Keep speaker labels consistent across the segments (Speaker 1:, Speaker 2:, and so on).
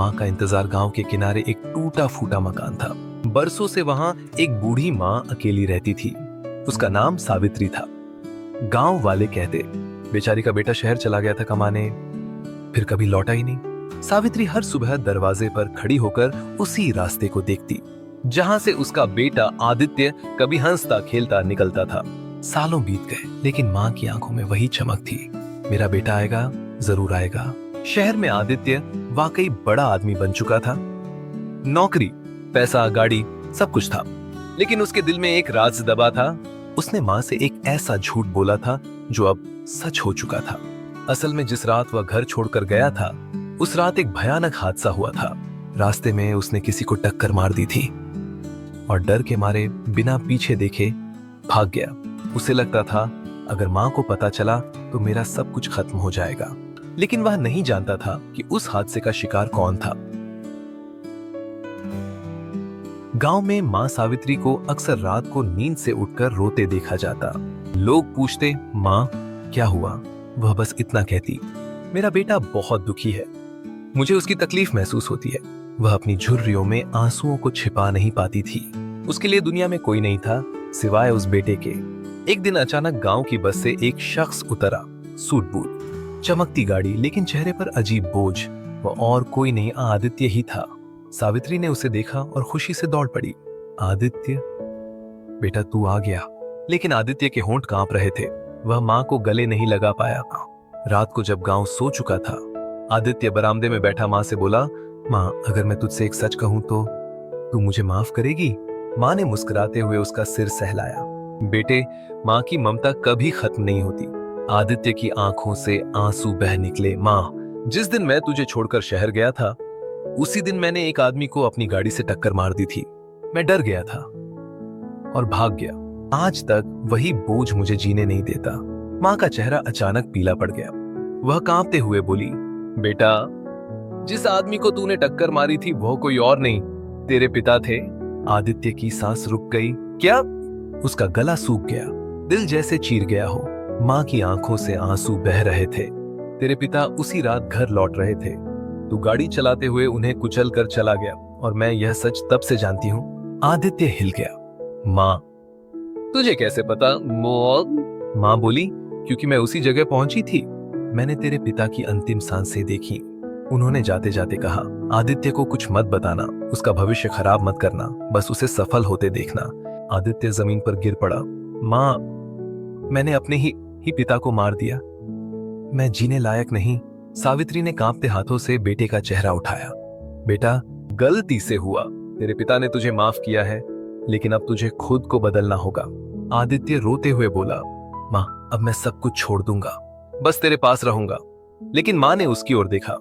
Speaker 1: माँ का इंतजार गांव के किनारे एक टूटा फूटा मकान था। बरसों से वहां एक बूढ़ी माँ अकेली रहती थी। उसका नाम सावित्री था। गांव वाले कहते बेचारी का बेटा शहर चला गया था कमाने, फिर कभी लौटा ही नहीं। सावित्री हर सुबह दरवाजे पर खड़ी होकर उसी रास्ते को देखती जहां से उसका बेटा आदित्य कभी हंसता खेलता निकलता था। सालों बीत गए, लेकिन माँ की आंखों में वही चमक थी। मेरा बेटा आएगा, जरूर आएगा। शहर में आदित्य वाकई बड़ा आदमी बन चुका था। नौकरी, पैसा, गाड़ी, सब कुछ था, लेकिन उसके दिल में एक राज दबा था। उसने माँ से एक ऐसा झूठ बोला था जो अब सच हो चुका था। असल में जिस रात वह घर छोड़कर गया था, उस रात एक भयानक हादसा हुआ था। रास्ते में उसने किसी को टक्कर मार दी थी और डर के मारे बिना पीछे देखे भाग गया। उसे लगता था अगर माँ को पता चला तो मेरा सब कुछ खत्म हो जाएगा, लेकिन वह नहीं जानता था कि उस हादसे का शिकार कौन था। गांव में माँ सावित्री को अक्सर रात को नींद से उठकर रोते देखा जाता। लोग पूछते, माँ क्या हुआ? वह बस इतना कहती, मेरा बेटा बहुत दुखी है। मुझे उसकी तकलीफ महसूस होती है। वह अपनी झुर्रियों में आंसुओं को छिपा नहीं पाती थी। उसके लिए दुनिया में कोई नहीं था सिवाय उस बेटे के। एक दिन अचानक गांव की बस से एक शख्स उतरा, सूट बूट, चमकती गाड़ी, लेकिन चेहरे पर अजीब बोझ। वह और कोई नहीं, आदित्य ही था। सावित्री ने उसे देखा और खुशी से दौड़ पड़ी। आदित्य, बेटा तू आ गया। लेकिन आदित्य के होंठ कांप रहे थे। वह माँ को गले नहीं लगा पाया। रात को जब गांव सो चुका था, आदित्य बरामदे में बैठा माँ से बोला, माँ अगर मैं तुझसे एक सच कहूं तो तू मुझे माफ करेगी? माँ ने मुस्कुराते हुए उसका सिर सहलाया। बेटे, माँ की ममता कभी खत्म नहीं होती। आदित्य की आंखों से आंसू बह निकले। माँ, जिस दिन मैं तुझे छोड़कर शहर गया था, उसी दिन मैंने एक आदमी को अपनी गाड़ी से टक्कर मार दी थी। मैं डर गया था और भाग गया। आज तक वही बोझ मुझे जीने नहीं देता। माँ का चेहरा अचानक पीला पड़ गया। वह कांपते हुए बोली, बेटा, जिस आदमी को तूने टक्कर मारी थी वो कोई और नहीं, तेरे पिता थे। आदित्य की सांस रुक गई। क्या? उसका गला सूख गया, दिल जैसे चीर गया हो। माँ की आंखों से आंसू बह रहे थे। तेरे पिता उसी रात घर लौट रहे थे। तू गाड़ी चलाते हुए उन्हें कुचल कर चला गया और मैं यह सच तब से जानती हूँ। आदित्य हिल गया। माँ, तुझे कैसे पता? माँ बोली, क्योंकि मैं उसी जगह पहुंची थी। मैंने तेरे पिता की अंतिम सांसें देखी। उन्होंने जाते जाते कहा, आदित्य को कुछ मत बताना, उसका भविष्य खराब मत करना, बस उसे सफल होते देखना। आदित्य जमीन पर गिर पड़ा। माँ, मैंने अपने ही पिता को मार दिया। मैं जीने लायक नहीं। सावित्री ने कांपते हाथों से बेटे का चेहरा उठाया। बेटा, गलती से हुआ। तेरे पिता ने तुझे माफ किया है, लेकिन अब तुझे खुद को बदलना होगा। आदित्य रोते हुए बोला, माँ अब मैं सब कुछ छोड़ दूंगा, बस तेरे पास रहूंगा। लेकिन माँ ने उसकी ओर देखा।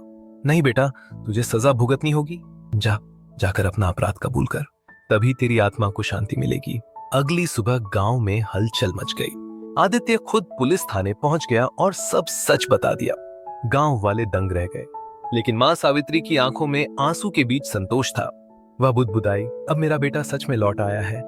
Speaker 1: नहीं बेटा, तुझे सजा भुगतनी होगी। जाकर अपना अपराध कबूल कर, तभी तेरी आत्मा को शांति मिलेगी। अगली सुबह गांव में हलचल मच गई। आदित्य खुद पुलिस थाने पहुंच गया और सब सच बता दिया। गांव वाले दंग रह गए, लेकिन माँ सावित्री की आंखों में आंसू के बीच संतोष था। वह बुदबुदाई, अब मेरा बेटा सच में लौट आया है।